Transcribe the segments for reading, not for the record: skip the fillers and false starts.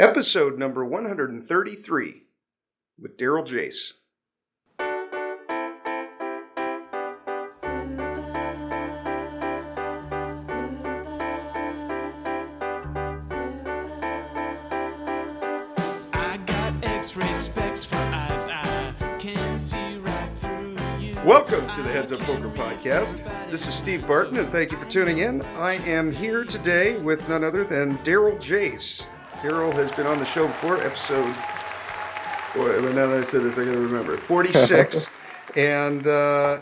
Episode number 133 with Daryl Jace. Welcome to the Heads Up Poker Podcast. This is Steve Barton, and thank you for tuning in. I am here today with none other than Daryl Jace. Daryl has been on the show before, episode, now that I said this, I gotta remember, 46. And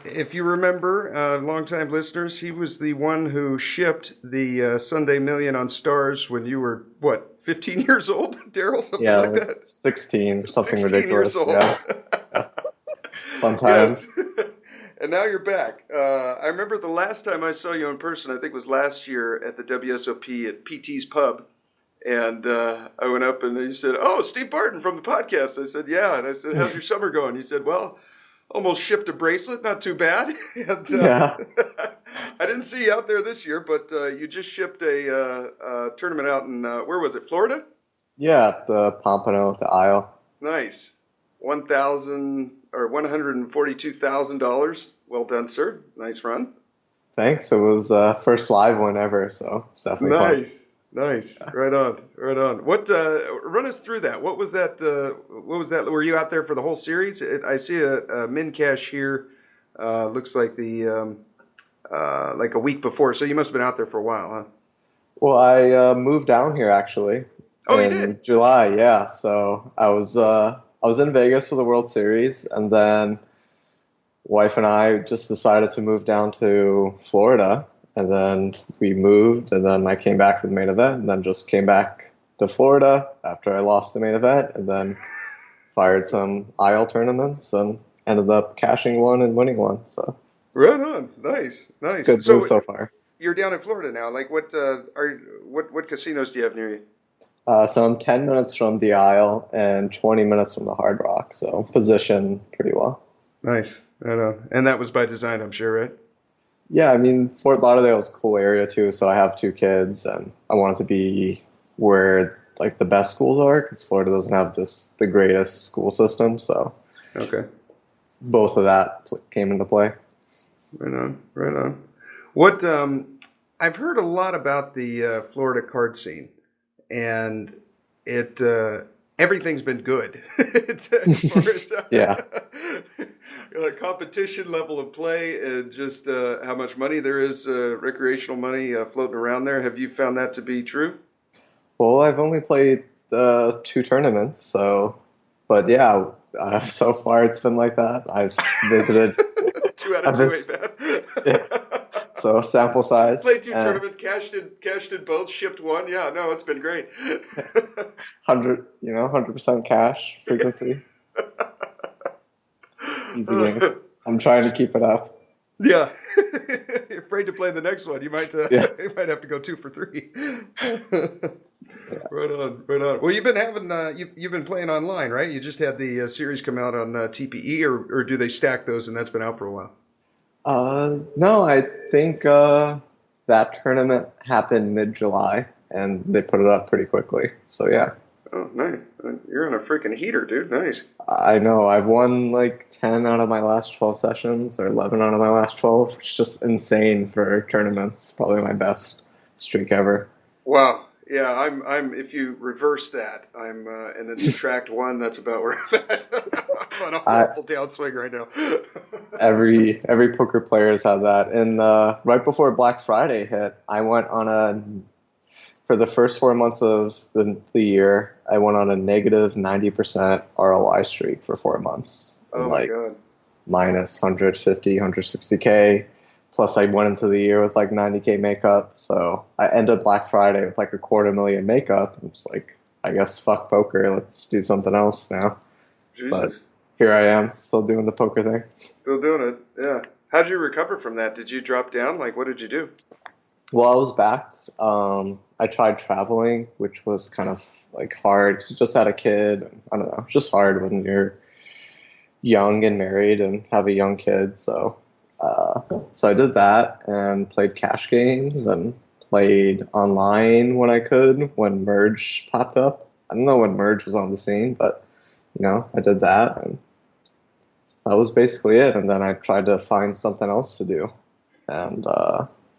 if you remember, longtime listeners, he was the one who shipped the Sunday Million on Stars when you were, 15 years old, Daryl? Something like that? 16, something 16 ridiculous. years old. Yeah. Sometimes. Yes. And now you're back. I remember the last time I saw you in person, I think it was last year at the WSOP at PT's Pub. And I went up and you said, "Oh, Steve Barton from the podcast." I said, "Yeah." And I said, "How's your summer going?" You said, "Well, almost shipped a bracelet. Not too bad." And, Yeah. I didn't see you out there this year, but you just shipped a tournament out in, where was it, Florida? Yeah, the Pompano, the Isle. Nice. $142,000. Well done, sir. Nice run. Thanks. It was first live one ever, so it's definitely fun. Nice. Right on. What? Run us through that. What was that? Were you out there for the whole series? I see a min cash here. Looks like the like a week before. So you must have been out there for a while, huh? Well, I moved down here actually. Oh, you in did? July, yeah. So I was in Vegas for the World Series, and then wife and I just decided to move down to Florida. And then we moved, and then I came back for the main event, and then just came back to Florida after I lost the main event, and then fired some IL tournaments and ended up cashing one and winning one. So Right on. Nice. good move so far. You're down in Florida now. Like, what casinos do you have near you? So I'm 10 minutes from the Isle and 20 minutes from the Hard Rock, so positioned pretty well. Nice. Right on. And that was by design, I'm sure, right? Yeah, I mean, Fort Lauderdale is a cool area too, so I have two kids, and I want it to be where like the best schools are, because Florida doesn't have the greatest school system, so Okay. both of that came into play. Right on. What I've heard a lot about the Florida card scene, and it everything's been good as far as Yeah. competition level of play and just how much money there is, recreational money floating around there. Have you found that to be true? Well, I've only played 2 tournaments, but yeah, so far it's been like that. I've visited 2 out of 2 ain't bad. Yeah. So sample size. Played 2 tournaments, cashed in both, shipped 1. Yeah, no, it's been great. 100% cash frequency. Easy game. I'm trying to keep it up. Yeah. You're afraid to play the next one. You might you might have to go 2 for 3. Yeah. Right on. Well, you've been having you've been playing online, right? You just had the series come out on TPE, or do they stack those and that's been out for a while? No, I think that tournament happened mid-July, and they put it up pretty quickly. So yeah. Oh, nice. You're on a freaking heater, dude. Nice. I know. I've won like 10 out of my last 12 sessions, or 11 out of my last 12. It's just insane for tournaments. Probably my best streak ever. Wow. Yeah, I'm. If you reverse that, I'm, and then subtract 1. That's about where I'm at. I'm on a horrible downswing right now. Every poker player has had that. And right before Black Friday hit, I went on for the first 4 months of the year, I went on a negative 90% ROI streak for 4 months. Oh my God. Minus 150, 160K. Plus, I went into the year with like 90K makeup. So I ended Black Friday with like $250,000 makeup. I'm just like, I guess fuck poker. Let's do something else now. Jesus. But here I am, still doing the poker thing. Still doing it, yeah. How'd you recover from that? Did you drop down? Like, what did you do? Well, I was backed. I tried traveling, which was kind of like hard. Just had a kid. I don't know, just hard when you're young and married and have a young kid. So I did that and played cash games and played online when I could, when Merge popped up. I don't know when Merge was on the scene, but I did that, and that was basically it. And then I tried to find something else to do, and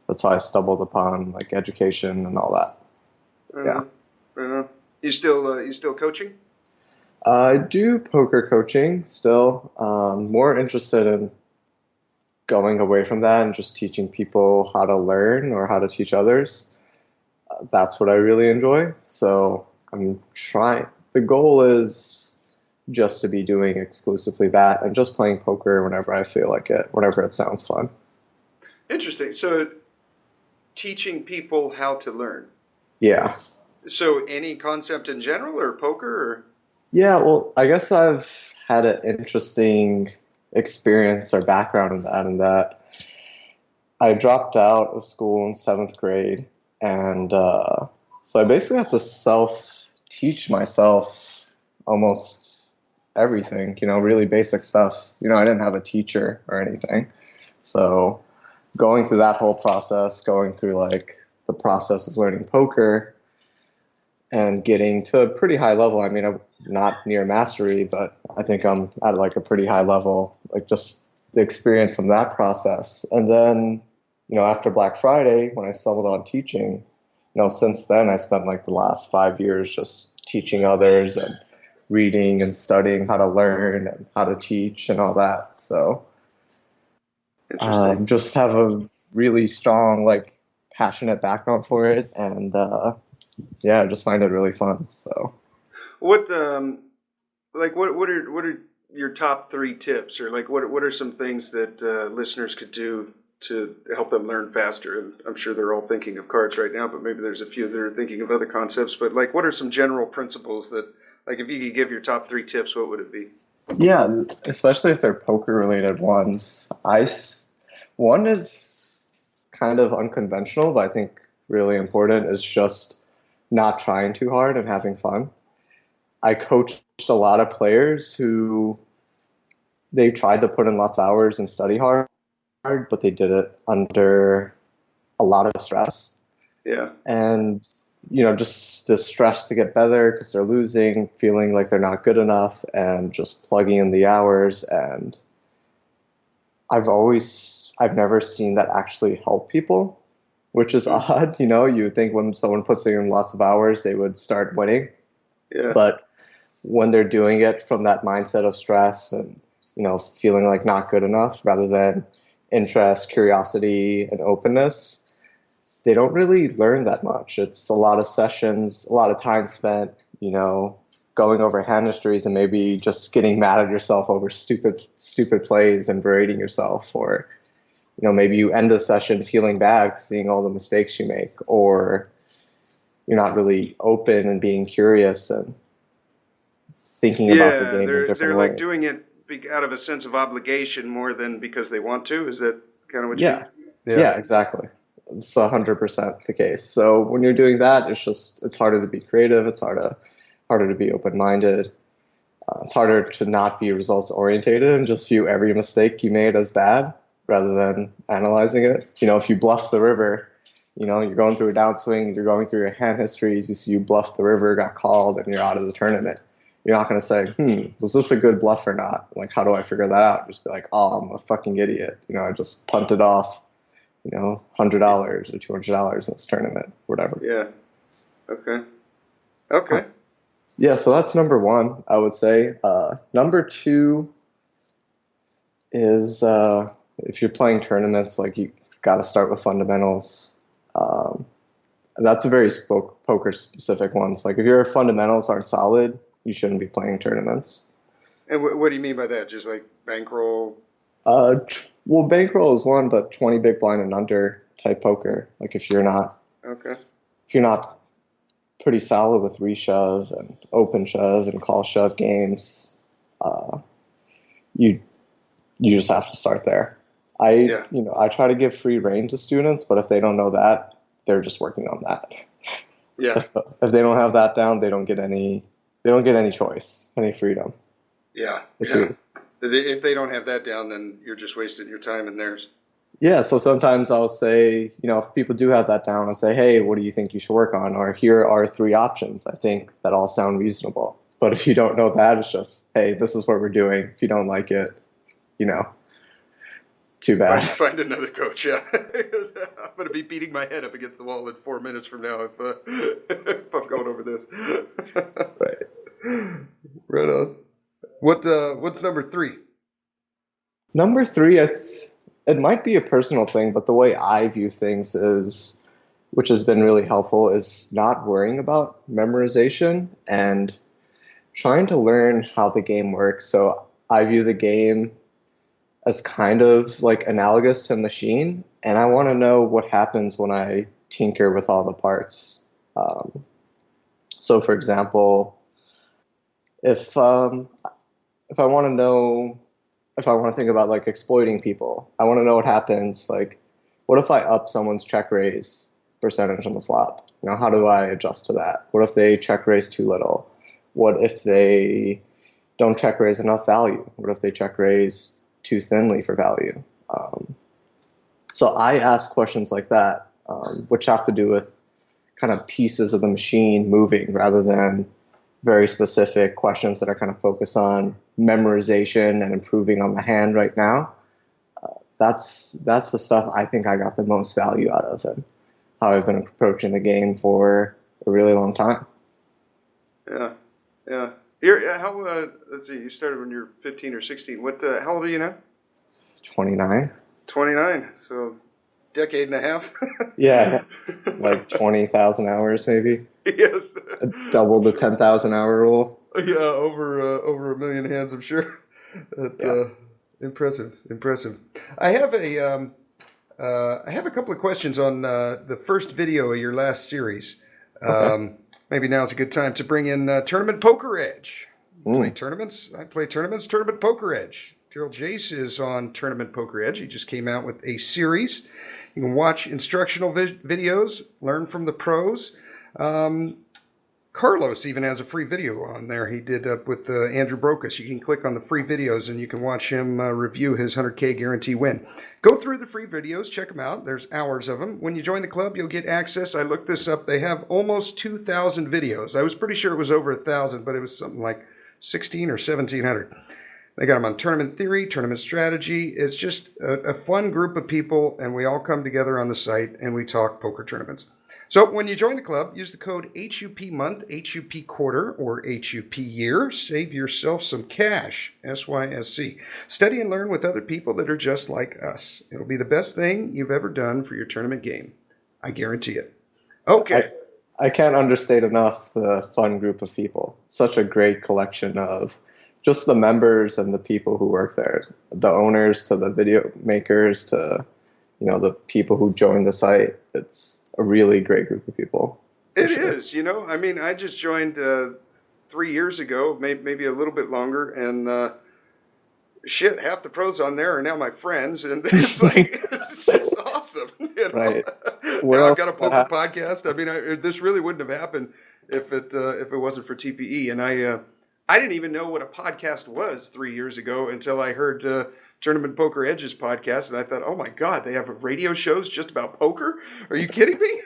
that's how I stumbled upon like education and all that. Yeah. You still coaching? I do poker coaching still. More interested in going away from that and just teaching people how to learn or how to teach others. That's what I really enjoy. So I'm trying. The goal is just to be doing exclusively that and just playing poker whenever I feel like it, whenever it sounds fun. Interesting. So teaching people how to learn. Yeah. So any concept in general or poker or? Yeah, well, I guess I've had an interesting experience or background in that I dropped out of school in 7th grade, and so I basically have to self-teach myself almost everything, really basic stuff. I didn't have a teacher or anything. So going through that whole process, going through like the process of learning poker and getting to a pretty high level. I mean, I'm not near mastery, but I think I'm at like a pretty high level, like just the experience from that process. And then, after Black Friday, when I stumbled on teaching, since then I spent like the last 5 years just teaching others and reading and studying how to learn and how to teach and all that. So just have a really strong, like passionate background for it. And yeah, I just find it really fun. So, what are your top 3 tips, or like what are some things that listeners could do to help them learn faster? And I'm sure they're all thinking of cards right now, but maybe there's a few that are thinking of other concepts. But like, what are some general principles that, like, if you could give your top 3 tips, what would it be? Yeah, especially if they're poker related ones. One is kind of unconventional, but I think really important, is just not trying too hard and having fun. I coached a lot of players who they tried to put in lots of hours and study hard, but they did it under a lot of stress. Yeah. And, just the stress to get better because they're losing, feeling like they're not good enough, and just plugging in the hours. And I've never seen that actually help people, which is odd. You would think when someone puts in lots of hours, they would start winning. Yeah. But when they're doing it from that mindset of stress and, feeling like not good enough rather than interest, curiosity, and openness, they don't really learn that much. It's a lot of sessions, a lot of time spent, going over hand histories and maybe just getting mad at yourself over stupid plays and berating yourself, or maybe you end the session feeling bad seeing all the mistakes you make, or you're not really open and being curious and thinking about the game in different ways. They're like doing it out of a sense of obligation more than because they want to. Is that kind of what you mean? Yeah, exactly. It's 100% the case. So when you're doing that, it's harder to be creative. It's harder to be open-minded. It's harder to not be results orientated and just view every mistake you made as bad rather than analyzing it. If you bluff the river, you're going through a downswing, you're going through your hand histories, you see you bluffed the river, got called, and you're out of the tournament. You're not going to say, was this a good bluff or not? Like, how do I figure that out? Just be like, oh, I'm a fucking idiot. I just punted off, $100 or $200 in this tournament, whatever. Yeah. Okay. Yeah, so that's number 1, I would say. Number 2 is if you're playing tournaments, like, you got to start with fundamentals. And that's a very poker specific one. Like, if your fundamentals aren't solid, you shouldn't be playing tournaments. And what do you mean by that? Just like bankroll? Well, bankroll is one, but 20 big blind and under type poker. Like, if you're not pretty solid with reshove and open shove and call shove games, you just have to start there. I try to give free reign to students, but if they don't know that, they're just working on that. Yeah. If they don't have that down, they don't get any choice, any freedom. Yeah. If they don't have that down, then you're just wasting your time and theirs. Yeah, so sometimes I'll say, if people do have that down, I'll say, hey, what do you think you should work on? Or here are 3 options. I think that all sound reasonable. But if you don't know that, it's just, hey, this is what we're doing. If you don't like it, too bad. Find another coach, yeah. I'm going to be beating my head up against the wall in 4 minutes from now if I'm going over this. Right. Right on. What's number 3? Number 3, it might be a personal thing, but the way I view things is, which has been really helpful, is not worrying about memorization and trying to learn how the game works. So I view the game as kind of like analogous to a machine, and I want to know what happens when I tinker with all the parts. So for example, if I want to know, if I want to think about like exploiting people, I want to know what happens. Like, what if I up someone's check raise percentage on the flop? How do I adjust to that? What if they check raise too little? What if they don't check raise enough value? What if they check raise too thinly for value? So I ask questions like that, which have to do with kind of pieces of the machine moving rather than very specific questions that are kind of focused on memorization and improving on the hand right now. That's the stuff I think I got the most value out of, and how I've been approaching the game for a really long time. Yeah. Let's see, you started when you were 15 or 16. How old are you now? 29. 29, so decade and a half. Yeah, like 20,000 hours maybe. Yes. Double the 10,000 hour rule. Yeah, over a million hands, I'm sure. Impressive. I have a couple of questions on the first video of your last series. Okay. Maybe now's a good time to bring in Tournament Poker Edge. Play tournaments. I play tournaments. Tournament Poker Edge. Daryl Jace is on Tournament Poker Edge. He just came out with a series. You can watch instructional videos, learn from the pros. Carlos even has a free video on there he did up with Andrew Brokus. You can click on the free videos and you can watch him review his 100K guarantee win. Go through the free videos, check them out. There's hours of them. When you join the club, you'll get access. I looked this up. They have almost 2,000 videos. I was pretty sure it was over 1,000, but it was something like 1,600 or 1,700. They got them on tournament theory, tournament strategy. It's just a fun group of people, and we all come together on the site, and we talk poker tournaments. So when you join the club, use the code HUP month, HUP quarter, or HUP year. Save yourself some cash, SYSC. Study and learn with other people that are just like us. It'll be the best thing you've ever done for your tournament game. I guarantee it. Okay. I can't understate enough the fun group of people. Such a great collection of just the members and the people who work there. The owners to the video makers to, the people who join the site. It's a really great group of people. It is, I mean, I just joined 3 years ago, maybe a little bit longer, and half the pros on there are now my friends, and it's like, it's just awesome. Right. Now I've got a poker podcast. I mean, this really wouldn't have happened if it wasn't for TPE, and I didn't even know what a podcast was 3 years ago until I heard Tournament Poker Edge's podcast, and I thought, oh my God, they have radio shows just about poker? Are you kidding me?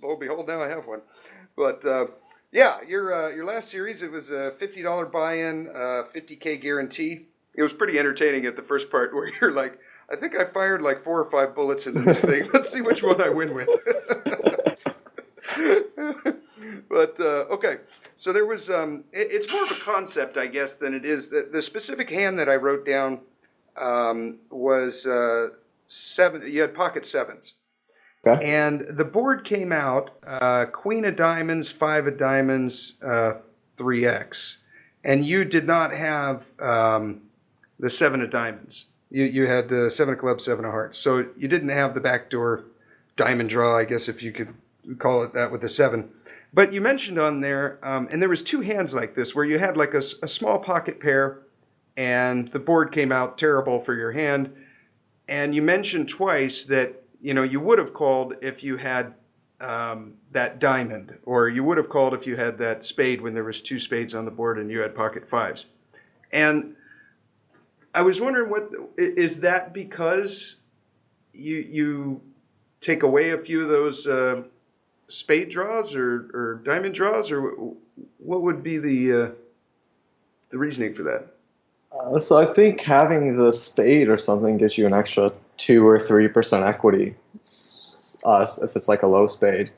Lo and behold, now I have one. But your last series, it was a $50 buy-in, 50K guarantee. It was pretty entertaining at the first part where you're like, I think I fired like 4 or 5 bullets into this thing. Let's see which one I win with. But, okay. So there was, it's more of a concept, I guess, than it is. The specific hand that I wrote down was 7. You had pocket 7s. Okay. And the board came out, Queen of Diamonds, 5 of Diamonds, 3X. And you did not have the 7 of Diamonds. You had the 7 of Clubs, 7 of Hearts. So you didn't have the backdoor diamond draw, I guess, if you could call it that, with the 7. But you mentioned on there, and there was 2 hands like this, where you had like a small pocket pair, and the board came out terrible for your hand. And you mentioned twice that, you would have called if you had that diamond, or you would have called if you had that spade when there was 2 spades on the board and you had pocket 5s. And I was wondering, what is that because you take away a few of those spade draws or diamond draws, or what would be the reasoning for that? So I think having the spade or something gives you an extra 2 or 3% equity, if it's like a low spade.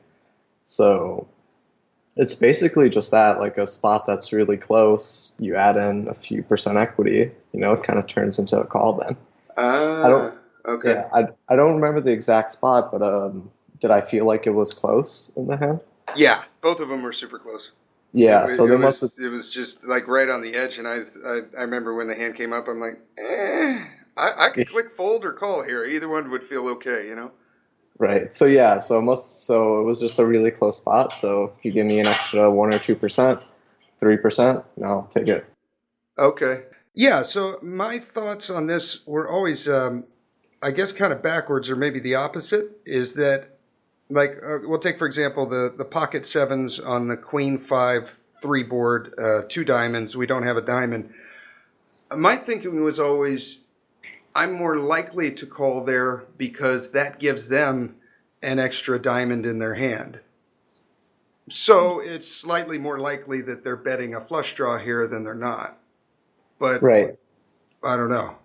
So it's basically just that, like a spot that's really close. You add in a few percent equity, it kind of turns into a call then. I don't. Okay. Yeah, I don't remember the exact spot, but did I feel like it was close in the hand? Yeah, both of them were super close. Yeah, so they must have. It was just like right on the edge, and I remember when the hand came up, I'm like, I could click fold or call here. Either one would feel okay, Right. So yeah, so it was just a really close spot. So if you give me an extra 1 or 2%, 3%, I'll take it. Okay. Yeah. So my thoughts on this were always, I guess, kind of backwards, or maybe the opposite. Is that like we'll take for example the pocket sevens on the Queen 5-3 board, 2 diamonds. We don't have a diamond. My thinking was always, I'm more likely to call there because that gives them an extra diamond in their hand. So it's slightly more likely that they're betting a flush draw here than they're not. But Right. I don't know.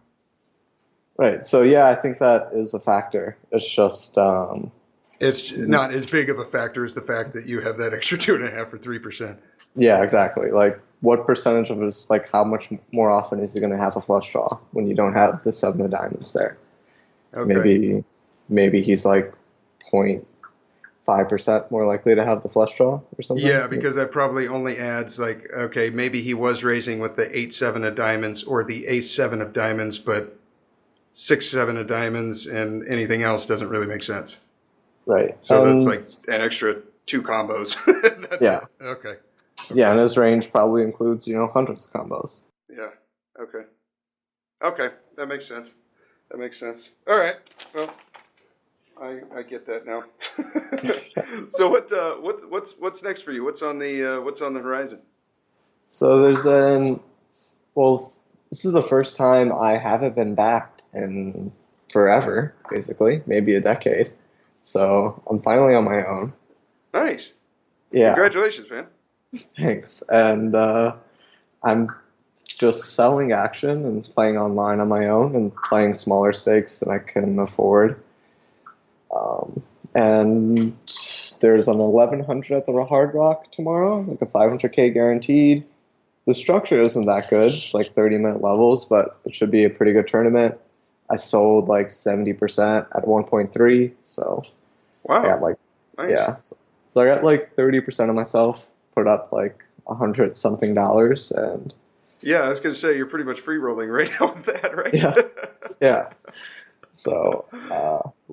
Right. So yeah, I think that is a factor. It's just It's not as big of a factor as the fact that you have that extra 2.5 or 3%. yeah, exactly. Like what percentage of his, like how much more often is he going to have a flush draw when you don't have the 7 of diamonds there? Okay. Maybe he's like 0.5% more likely to have the flush draw or something. Yeah, because that probably only adds like, okay, maybe he was raising with the 8-7 of diamonds or the ace-7 of diamonds, but 6-7 of diamonds and anything else doesn't really make sense. Right. So that's like an extra 2 combos. Yeah. Okay. Yeah, and his range probably includes, hundreds of combos. Yeah. Okay. Okay. That makes sense. All right. Well, I get that now. So what's next for you? What's on the horizon? So this is the first time I haven't been backed in forever, basically, maybe a decade. So I'm finally on my own. Nice. Yeah. Congratulations, man. Thanks. And I'm just selling action and playing online on my own and playing smaller stakes that I can afford. And there's an 1100 at the Hard Rock tomorrow, like a 500K guaranteed. The structure isn't that good. It's like 30-minute levels, but it should be a pretty good tournament. I sold like 70% at 1.3, so wow. I got like, nice. Yeah. So I got like 30% of myself, put up like $100 something, and yeah, I was gonna say you're pretty much free rolling right now with that, right? Yeah. Yeah. So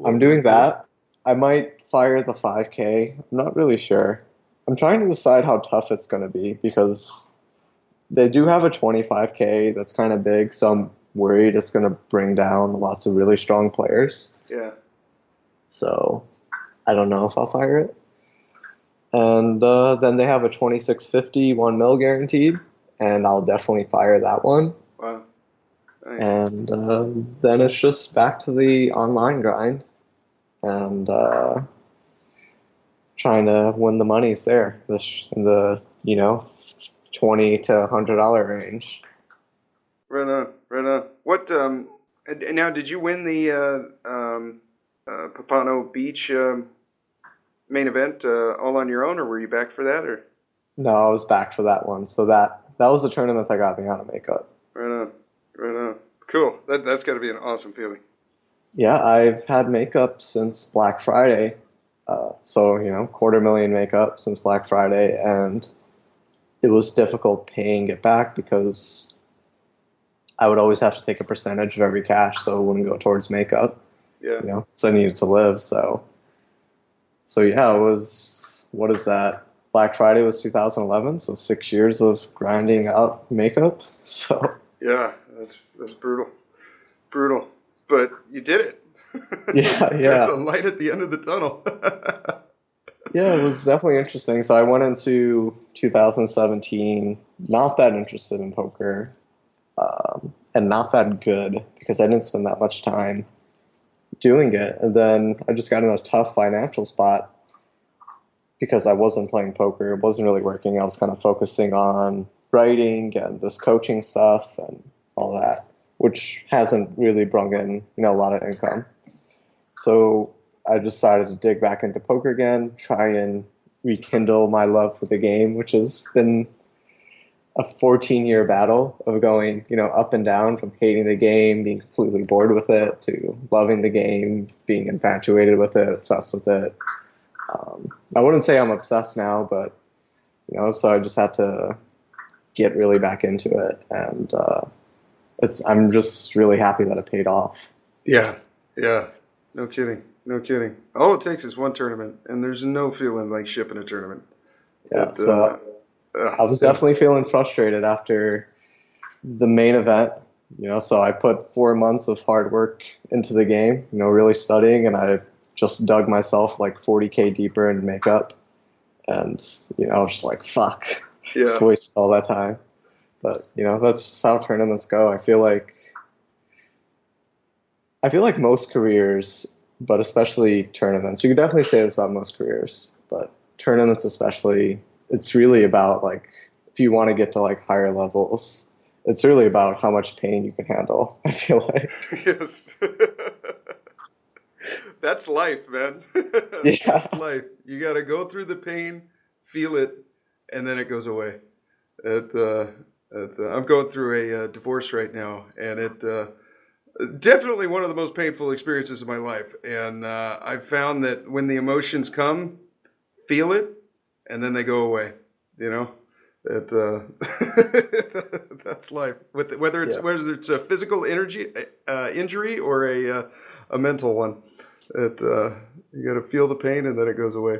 I'm doing that. I might fire the 5K. I'm not really sure. I'm trying to decide how tough it's going to be because they do have a 25K that's kind of big, so I'm worried it's going to bring down lots of really strong players. Yeah. So I don't know if I'll fire it. And then they have a 2650 1 mil guaranteed, and I'll definitely fire that one. Wow. Nice. And then it's just back to the online grind and trying to win the monies there, in the $20 to $100 range. Right on. What now? Did you win the Papano Beach main event all on your own, or were you back for that? Or no, I was back for that one. So that was the tournament that got me out of makeup. Right on. Cool. That's got to be an awesome feeling. Yeah, I've had makeup since Black Friday. So, $250,000 makeup since Black Friday. And it was difficult paying it back because I would always have to take a percentage of every cash so it wouldn't go towards makeup. Yeah. So I needed to live. So yeah, it was, what is that? Black Friday was 2011, so 6 years of grinding out makeup. So yeah, that's brutal, but you did it. Yeah. There's a light at the end of the tunnel. Yeah, it was definitely interesting. So I went into 2017 not that interested in poker, and not that good because I didn't spend that much time doing it. And then I just got in a tough financial spot because I wasn't playing poker. It wasn't really working. I was kind of focusing on writing and this coaching stuff and all that, which hasn't really brought in, a lot of income. So I decided to dig back into poker again, try and rekindle my love for the game, which has been a 14-year battle of going, up and down from hating the game, being completely bored with it, to loving the game, being infatuated with it, obsessed with it. I wouldn't say I'm obsessed now, but, so I just had to get really back into it. And I'm just really happy that it paid off. Yeah. No kidding. All it takes is one tournament, and there's no feeling like shipping a tournament. Yeah, I was definitely feeling frustrated after the main event, so I put 4 months of hard work into the game, really studying, and I just dug myself like 40K deeper in makeup, and, I was just like, fuck, just wasted all that time. But, that's just how tournaments go. I feel like most careers, but especially tournaments, you could definitely say this about most careers, but tournaments especially, it's really about, like, if you want to get to like higher levels, it's really about how much pain you can handle, I feel like. Yes. That's life, man. Yeah. That's life. You got to go through the pain, feel it, and then it goes away. I'm going through a divorce right now, and it definitely one of the most painful experiences of my life. And I've found that when the emotions come, feel it, and then they go away. That's life. Whether it's a physical injury or a mental one, you got to feel the pain and then it goes away.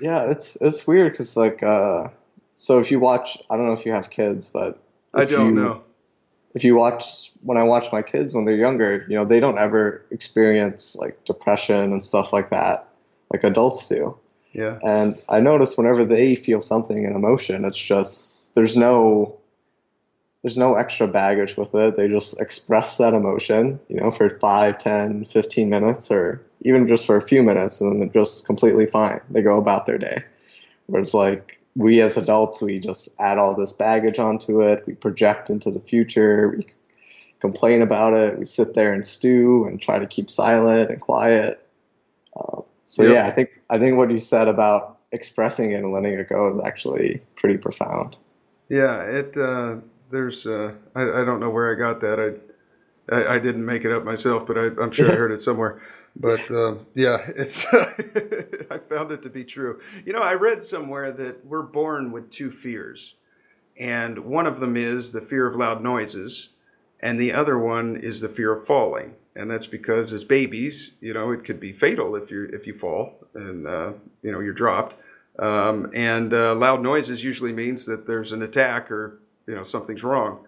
Yeah, it's weird because so if you watch, I don't know if you have kids, but I don't know. If you watch, when I watch my kids when they're younger, they don't ever experience like depression and stuff like that, like adults do. Yeah. And I notice whenever they feel something, an emotion, it's just, there's no extra baggage with it. They just express that emotion, for 5, 10, 15 minutes, or even just for a few minutes, and then they're just completely fine. They go about their day. Whereas like we as adults, we just add all this baggage onto it. We project into the future. We complain about it. We sit there and stew and try to keep silent and quiet. Yeah, I think what you said about expressing it and letting it go is actually pretty profound. Yeah, there's I don't know where I got that. I didn't make it up myself, but I'm sure I heard it somewhere. But it's I found it to be true. I read somewhere that we're born with two fears, and one of them is the fear of loud noises, and the other one is the fear of falling. And that's because as babies, it could be fatal if you fall and you're dropped. Loud noises usually means that there's an attack or something's wrong.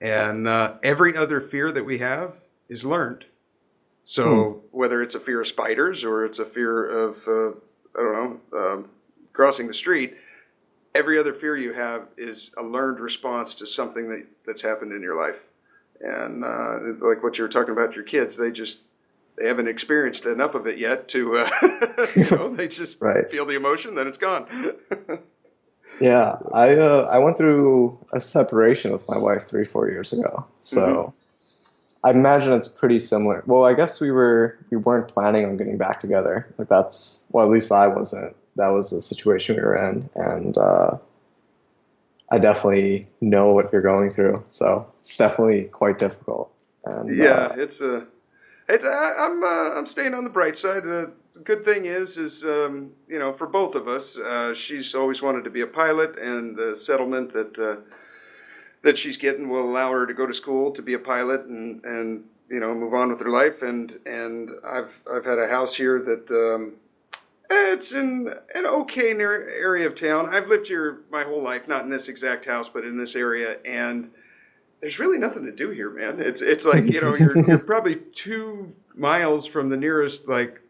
And every other fear that we have is learned. So whether it's a fear of spiders or it's a fear of crossing the street, every other fear you have is a learned response to something that's happened in your life. And like what you were talking about, your kids, they haven't experienced enough of it yet to, they just feel the emotion, then it's gone. Yeah, I went through a separation with my wife 3-4 years ago. So I imagine it's pretty similar. Well, I guess we weren't planning on getting back together. Like at least I wasn't. That was the situation we were in. And I definitely know what you're going through, so it's definitely quite difficult. And I'm staying on the bright side. The good thing is for both of us, she's always wanted to be a pilot, and the settlement that she's getting will allow her to go to school to be a pilot and move on with her life. And I've had a house here that. It's in an okay area of town. I've lived here my whole life, not in this exact house, but in this area, and there's really nothing to do here, man. It's like, you're probably 2 miles from the nearest like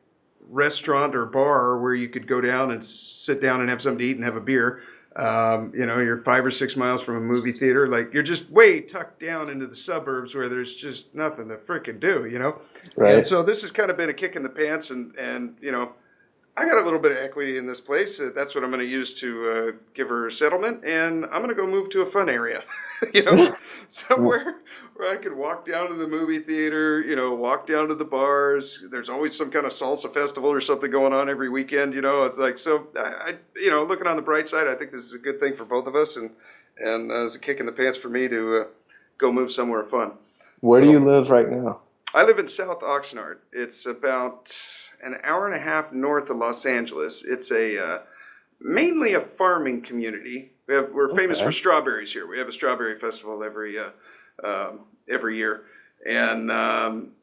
restaurant or bar where you could go down and sit down and have something to eat and have a beer. You're 5 or 6 miles from a movie theater. Like, you're just way tucked down into the suburbs where there's just nothing to freaking do, Right. And so this has kind of been a kick in the pants, and I got a little bit of equity in this place. That's what I'm going to use to give her a settlement, and I'm going to go move to a fun area, somewhere where I could walk down to the movie theater, walk down to the bars. There's always some kind of salsa festival or something going on every weekend, It's like, so looking on the bright side, I think this is a good thing for both of us, and it's a kick in the pants for me to go move somewhere fun. Where do you live right now? I live in South Oxnard. It's about an hour and a half north of Los Angeles. It's mainly a farming community. We're famous for strawberries here. We have a strawberry festival every year, and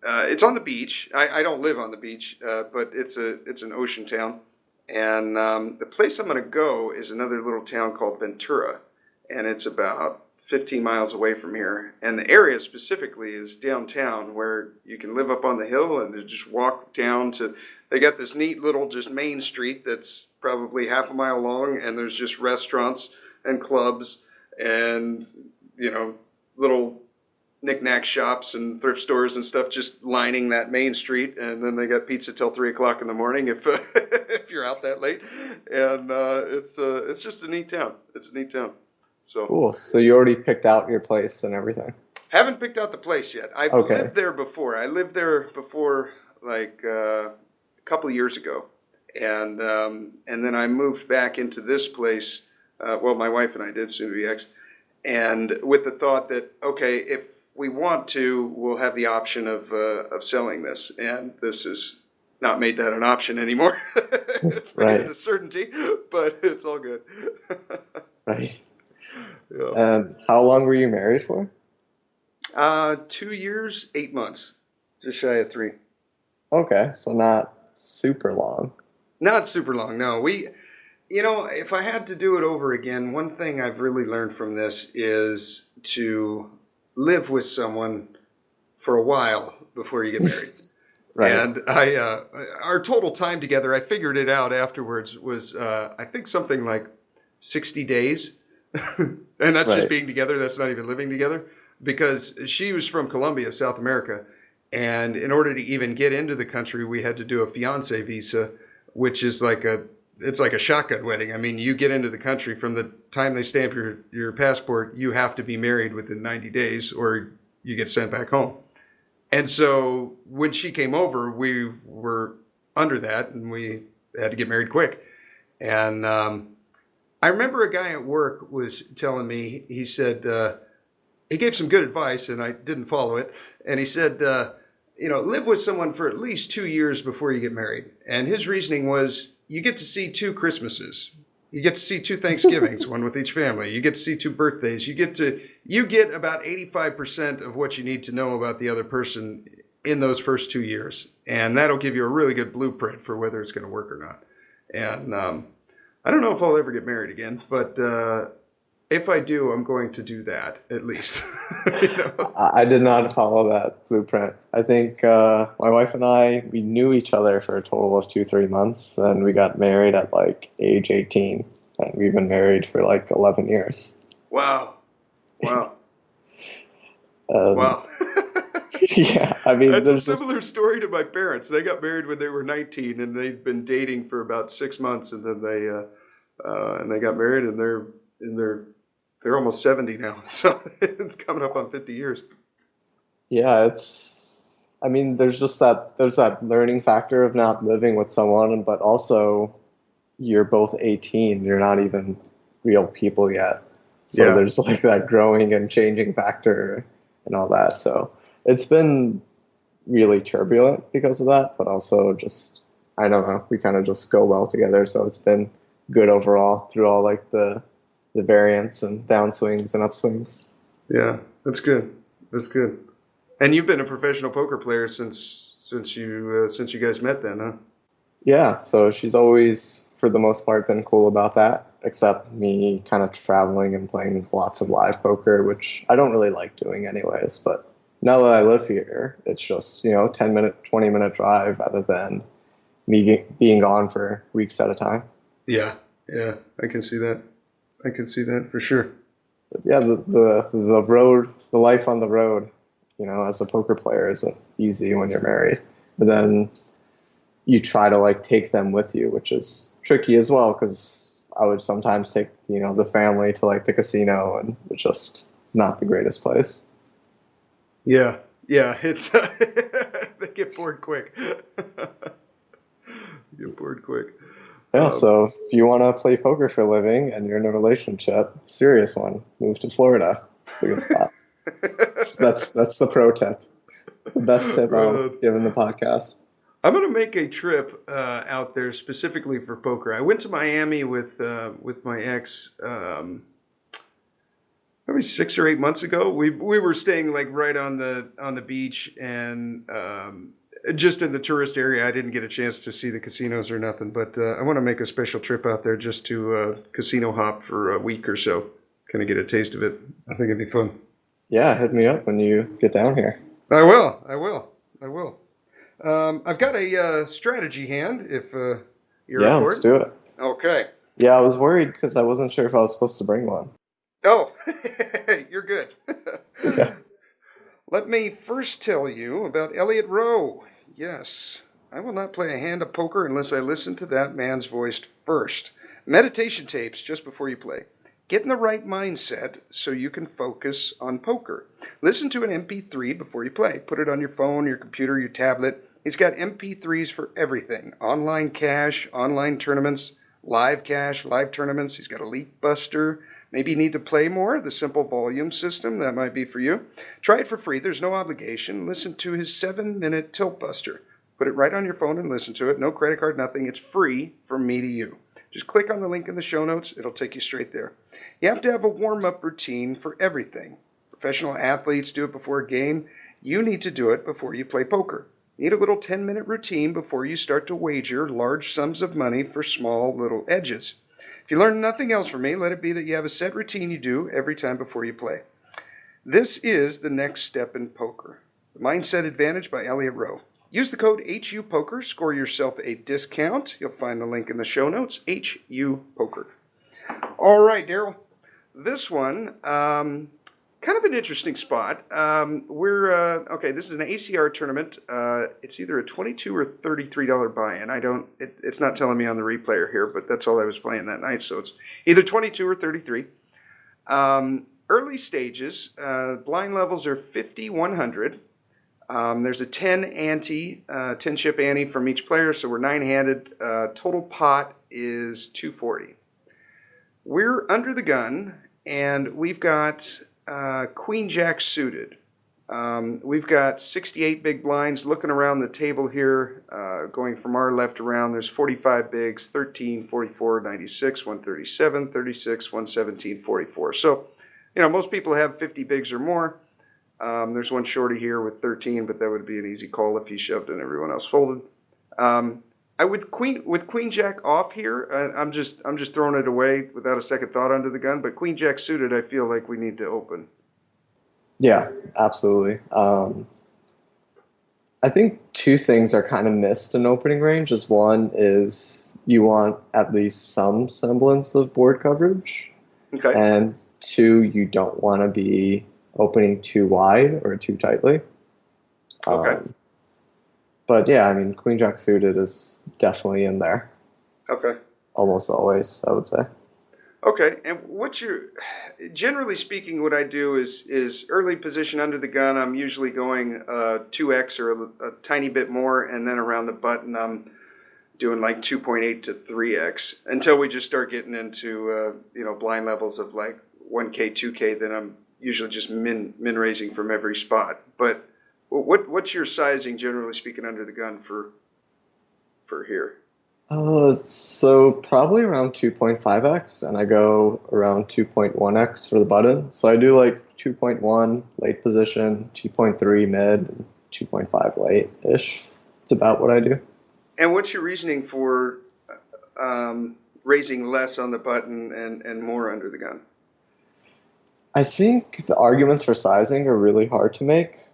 it's on the beach. I don't live on the beach, but it's an ocean town. And the place I'm going to go is another little town called Ventura, and it's about 15 miles away from here. And the area specifically is downtown, where you can live up on the hill and just walk down to. They got this neat little just main street that's probably half a mile long, and there's just restaurants and clubs and little knick-knack shops and thrift stores and stuff just lining that main street. And then they got pizza till 3 o'clock in the morning if if you're out that late. And it's just a neat town. It's a neat town. So cool. So you already picked out your place and everything? Haven't picked out the place yet. I've lived there before. I lived there before, like a couple of years ago, and then I moved back into this place. My wife and I did, soon to be ex, and with the thought that if we want to, we'll have the option of selling this, and this is not made that an option anymore. It's made it a certainty, but it's all good. Right. Yeah. And how long were you married for? 2 years, 8 months, just shy of 3. Okay, so not super long. Not super long, no. If I had to do it over again, one thing I've really learned from this is to live with someone for a while before you get married. Right. And our total time together, I figured it out afterwards, was I think something like 60 days. And that's just being together. That's not even living together. Because she was from Colombia, South America. And in order to even get into the country, we had to do a fiancé visa, which is it's like a shotgun wedding. I mean, you get into the country, from the time they stamp your passport, you have to be married within 90 days or you get sent back home. And so when she came over, we were under that, and we had to get married quick. And I remember a guy at work was telling me, he said, he gave some good advice, and I didn't follow it. And he said, live with someone for at least 2 years before you get married. And his reasoning was, you get to see 2 Christmases. You get to see 2 Thanksgivings, one with each family. You get to see 2 birthdays. You get about 85% of what you need to know about the other person in those first 2 years. And that'll give you a really good blueprint for whether it's going to work or not. And I don't know if I'll ever get married again, but if I do, I'm going to do that, at least. I did not follow that blueprint. I think my wife and I, we knew each other for a total of 2-3 months, and we got married at age 18. And we've been married for 11 years. Wow. Wow. Yeah, I mean, that's a similar story to my parents. They got married when they were 19, and they've been dating for about 6 months, and then they got married, and they're almost 70 now, so it's coming up on 50 years. Yeah, there's that learning factor of not living with someone, but also you're both 18, you're not even real people yet. So there's that growing and changing factor and all that. So it's been really turbulent because of that, but also just, I don't know, we kind of just go well together. So it's been good overall through all the variance and downswings and upswings. Yeah, that's good. That's good. And you've been a professional poker player since you guys met then, huh? Yeah, so she's always, for the most part, been cool about that, except me kind of traveling and playing lots of live poker, which I don't really like doing anyways. But now that I live here, it's just, 10-minute, 20-minute drive rather than me being gone for weeks at a time. Yeah, I can see that. I can see that for sure. But yeah, the road, the life on the road, as a poker player isn't easy when you're married. But then you try to like take them with you, which is tricky as well, because I would sometimes take, the family to like the casino, and it's just not the greatest place. Yeah, it's they get bored quick. Get bored quick. Yeah, so if you want to play poker for a living and you're in a relationship, serious one, move to Florida. It's a good spot. That's the pro tip. The best tip I'll give in the podcast. I'm going to make a trip out there specifically for poker. I went to Miami with my ex maybe 6 or 8 months ago. We were staying like right on the beach, and just in the tourist area. I didn't get a chance to see the casinos or nothing, but I want to make a special trip out there just to casino hop for a week or so, kind of get a taste of it. I think it'd be fun. Yeah, hit me up when you get down here. I will. I've got a strategy hand if you're Yeah, up for let's do it. Okay. Yeah, I was worried because I wasn't sure if I was supposed to bring one. Oh, you're good. Yeah. Let me first tell you about Elliot Roe. Yes, I will not play a hand of poker unless I listen to that man's voice first. Meditation tapes just before you play. Get in the right mindset so you can focus on poker. Listen to an MP3 before you play. Put it on your phone, your computer, your tablet. He's got MP3s for everything. Online cash, online tournaments, live cash, live tournaments. He's got a leak buster. Maybe you need to play more, the Simple Volume System. That might be for you. Try it for free. There's no obligation. Listen to his 7-minute tilt buster. Put it right on your phone and listen to it. No credit card, nothing. It's free from me to you. Just click on the link in the show notes. It'll take you straight there. You have to have a warm-up routine for everything. Professional athletes do it before a game. You need to do it before you play poker. Need a little 10-minute routine before you start to wager large sums of money for small little edges. If you learn nothing else from me, let it be that you have a set routine you do every time before you play. This is the next step in poker. The Mindset Advantage by Elliot Roe. Use the code HUPOKER. Score yourself a discount. You'll find the link in the show notes. HUPOKER. All right, Daryl. This one, kind of an interesting spot. Okay, this is an ACR tournament. It's either a $22 or $33 buy-in. It's not telling me on the replayer here, but that's all I was playing that night. So it's either 22 or 33. Early stages, blind levels are 50, 100. There's a 10 ante, 10 chip ante from each player, so we're 9-handed. Total pot is 240. We're under the gun, and we've got Queen Jack suited. We've got 68 big blinds looking around the table here, going from our left around. There's 45 bigs, 13, 44, 96, 137, 36, 117, 44. So, most people have 50 bigs or more. There's one shorty here with 13, but that would be an easy call if he shoved and everyone else folded. With Queen Jack off here, I'm just throwing it away without a second thought under the gun. But Queen Jack suited, I feel like we need to open. Yeah, absolutely. I think two things are kind of missed in opening range. One is you want at least some semblance of board coverage. Okay. And two, you don't want to be opening too wide or too tightly. Okay. But yeah, Queen Jack suited is definitely in there. Okay. Almost always, I would say. Okay, and generally speaking, what I do is early position under the gun. I'm usually going 2x or a tiny bit more, and then around the button, I'm doing like 2.8 to 3x until we just start getting into blind levels of like 1K, 2K. Then I'm usually just min raising from every spot. But what's your sizing, generally speaking, under the gun for here? So probably around 2.5x, and I go around 2.1x for the button. So I do like 2.1 late position, 2.3 mid, and 2.5 late-ish. It's about what I do. And what's your reasoning for raising less on the button and more under the gun? I think the arguments for sizing are really hard to make.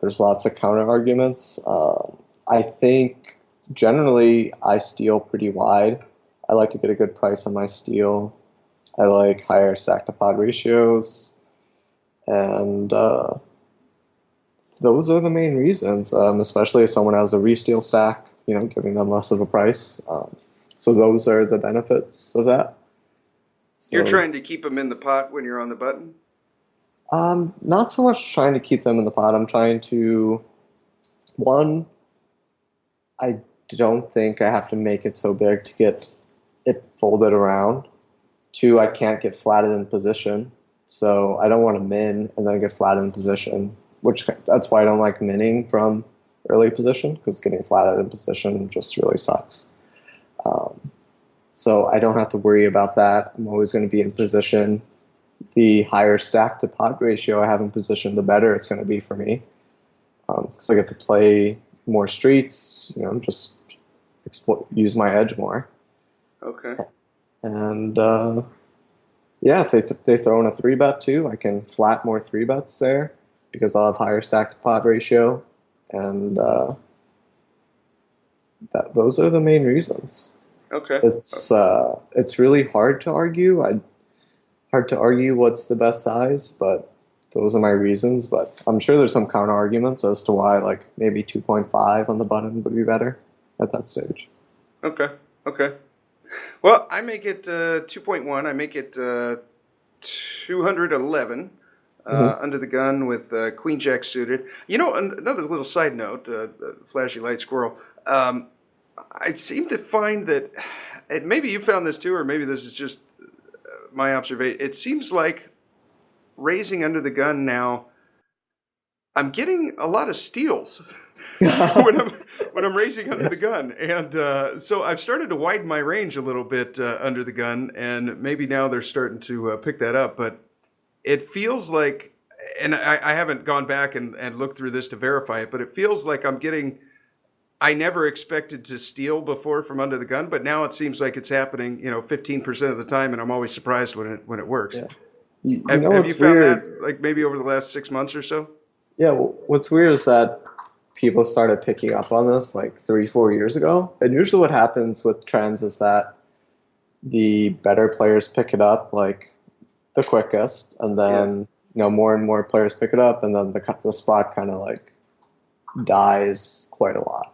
There's lots of counter arguments. I think generally I steal pretty wide. I like to get a good price on my steal. I like higher stack to pod ratios, and those are the main reasons, especially if someone has a re-steal stack, giving them less of a price. So those are the benefits of that. So, You're trying to keep them in the pot when you're on the button? not so much trying to keep them in the pot. I'm trying to, one, I don't think I have to make it so big to get it folded around. Two, I can't get flatted in position. So I don't want to min and then get flatted in position, that's why I don't like minning from early position, because getting flatted in position just really sucks. So I don't have to worry about that. I'm always going to be in position. The higher stack to pod ratio I have in position, the better it's going to be for me. Because I get to play more streets, just use my edge more. Okay. And if they throw in a 3-bet too, I can flat more 3-bets there because I'll have higher stack to pod ratio. And those are the main reasons. Okay. It's really hard to argue. Hard to argue what's the best size, but those are my reasons. But I'm sure there's some counter arguments as to why, like, maybe 2.5 on the button would be better at that stage. Okay. Well, I make it 2.1. I make it 211 under the gun with Queen Jack suited. Another little side note, flashy light squirrel. I seem to find that, and maybe you found this too, or maybe this is just my observation. It seems like raising under the gun now, I'm getting a lot of steals when I'm raising under the gun, and so I've started to widen my range a little bit under the gun, and maybe now they're starting to pick that up. But it feels like, and I haven't gone back and looked through this to verify it, but it feels like I'm getting. I never expected to steal before from under the gun, but now it seems like it's happening, 15% of the time, and I'm always surprised when it works. Yeah. Have you found that, like, maybe over the last 6 months or so? Yeah, what's weird is that people started picking up on this like 3-4 years ago. And usually what happens with trends is that the better players pick it up like the quickest, and then more and more players pick it up, and then the spot kind of like dies quite a lot.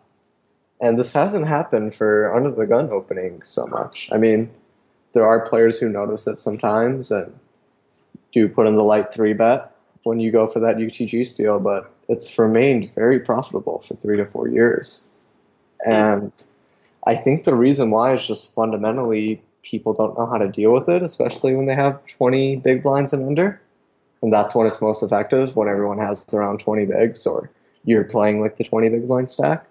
And this hasn't happened for under the gun opening so much. I mean, there are players who notice it sometimes and do put in the light 3-bet when you go for that UTG steal, but it's remained very profitable for 3 to 4 years. And I think the reason why is just fundamentally people don't know how to deal with it, especially when they have 20 big blinds and under. And that's when it's most effective, when everyone has around 20 bigs or you're playing with the 20 big blind stack.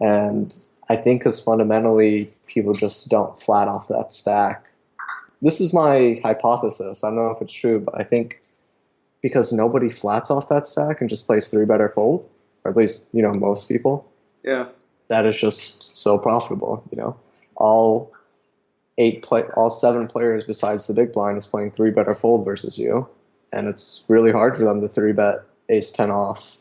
And I think because fundamentally people just don't flat off that stack. This is my hypothesis. I don't know if it's true, but I think because nobody flats off that stack and just plays 3-bet or fold, or at least, most people. Yeah. That is just so profitable, All 7 players besides the big blind is playing 3-bet or fold versus you. And it's really hard for them to 3-bet ace-10 off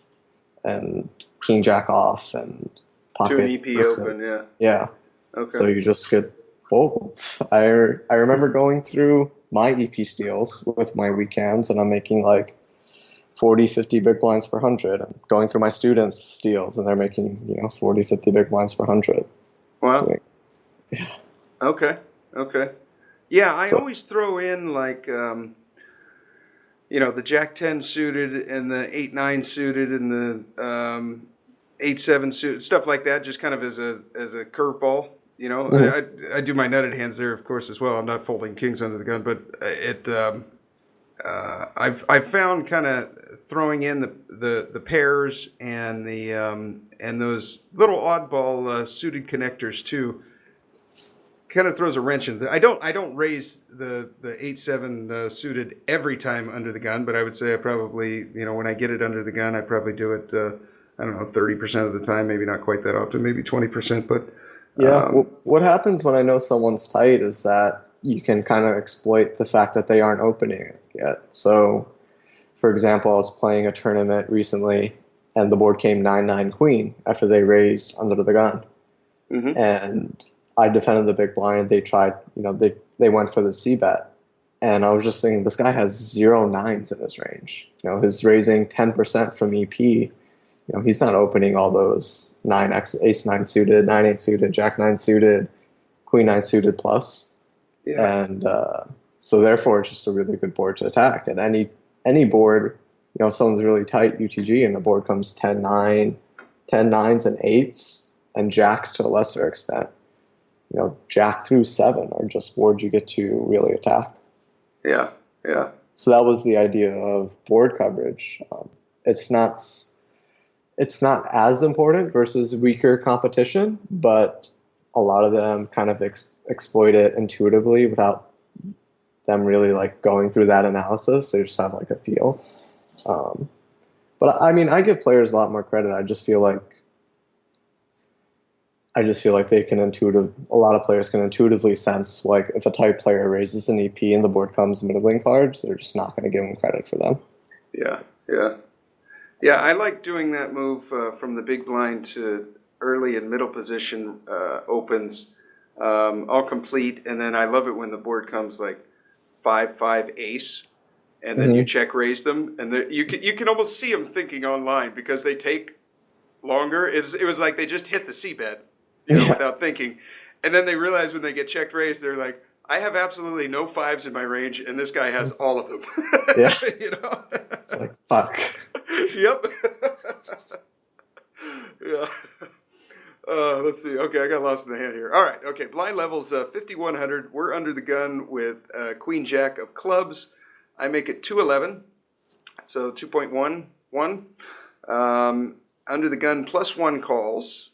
and king-jack off and pocket to an EP sixes. open, Yeah. Okay. So you just get folds. I remember going through my EP steals with my weekends, and I'm making like 40, 50 big blinds per 100. I'm going through my students' steals, and they're making, 40, 50 big blinds per 100. Wow. Yeah. Okay. Yeah, I always throw in like, the Jack 10 suited and the 8-9 suited and the 8-7 suited, stuff like that, just kind of as a curveball. Mm-hmm. I do my nutted hands there, of course, as well. I'm not folding kings under the gun, but I've found kind of throwing in the pairs and the and those little oddball suited connectors too. Kind of throws a wrench in. I don't raise the 8-7 suited every time under the gun, but I would say I probably, when I get it under the gun, I probably do it 30% of the time, maybe not quite that often, maybe 20%, but yeah. What happens when I know someone's tight is that you can kind of exploit the fact that they aren't opening it yet. So, for example, I was playing a tournament recently, and the board came 9-9 queen after they raised under the gun. Mm-hmm. And I defended the big blind. They tried, they went for the C bet, And I was just thinking, this guy has 0 9s in his range. His raising 10% from EP. He's not opening all those 9x, ace 9 suited, 9 8 suited, jack 9 suited, queen 9 suited plus. Yeah. And so therefore, it's just a really good board to attack. And any board, if someone's really tight UTG and the board comes 10 9, 10 9s and 8s, and jacks to a lesser extent, jack through 7 are just boards you get to really attack. Yeah, yeah. So that was the idea of board coverage. It's not as important versus weaker competition, but a lot of them kind of exploit it intuitively without them really like going through that analysis. They just have like a feel. But I mean, I give players a lot more credit. I just feel like they can a lot of players can intuitively sense, like, if a tight player raises an EP and the board comes middling cards, they're just not going to give them credit for them. Yeah, yeah. Yeah, I like doing that move from the big blind to early and middle position opens, all complete, and then I love it when the board comes like 5-5 ace, and then you check raise them, and you can almost see them thinking online because they take longer. It was like they just hit the C bet, without thinking, and then they realize when they get checked raised, they're like, I have absolutely no 5s in my range, and this guy has all of them. Yeah. It's like, fuck. Yep. Yeah. Let's see. Okay, I got lost in the hand here. All right. Okay, blind levels 5,100. We're under the gun with Queen Jack of clubs. I make it 211, so 2.11. Under the gun +1 calls.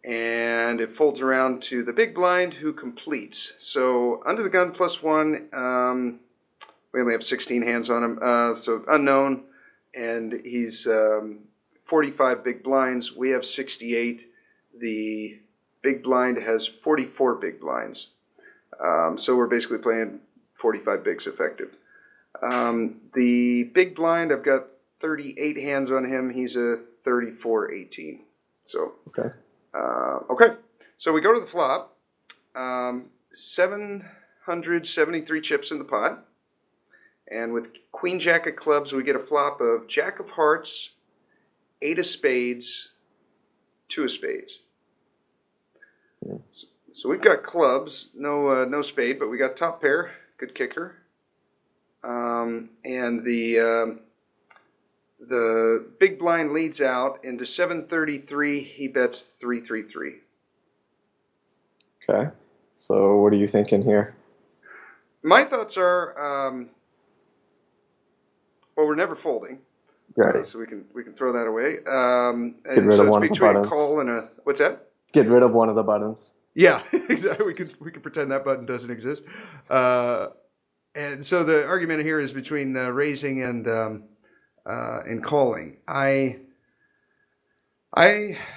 And it folds around to the big blind, who completes. So under the gun +1, we only have 16 hands on him, so unknown, and he's 45 big blinds. We have 68. The big blind has 44 big blinds. So we're basically playing 45 bigs effective. The big blind, I've got 38 hands on him. He's a 34-18. So okay. Okay, so we go to the flop. 773 chips in the pot. And with Queen Jack of clubs, we get a flop of Jack of hearts, 8 of spades, 2 of spades. Yeah. So we've got clubs, no spade, but we got top pair, good kicker. And the big blind leads out into 733. He bets 333. Okay. So what are you thinking here? My thoughts are, well, we're never folding. Right. So we can throw that away. Get rid of one of the buttons. Call and a what's that? Get rid of one of the buttons. Yeah, exactly. We could pretend that button doesn't exist. And so the argument here is between raising and calling. I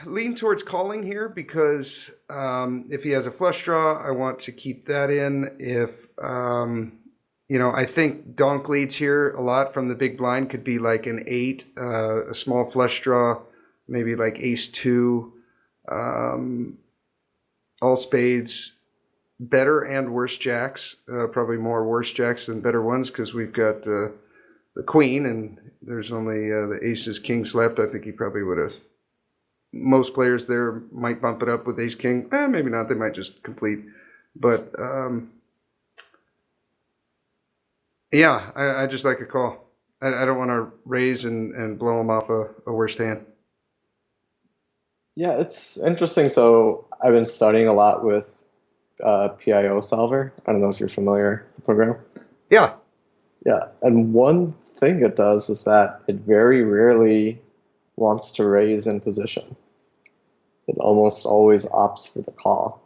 lean towards calling here because if he has a flush draw, I want to keep that in. If I think donk leads here a lot from the big blind, could be like an 8, a small flush draw, maybe like ace 2, all spades, better and worse jacks, probably more worse jacks than better ones because we've got the queen and there's only the aces, kings left. I think he probably would have. Most players there might bump it up with ace, king. Maybe not. They might just complete. But yeah, I just like a call. I don't want to raise and blow him off a worst hand. Yeah, it's interesting. So I've been studying a lot with PIO Solver. I don't know if you're familiar with the program. Yeah. Yeah, and one thing it does is that it very rarely wants to raise in position. It almost always opts for the call.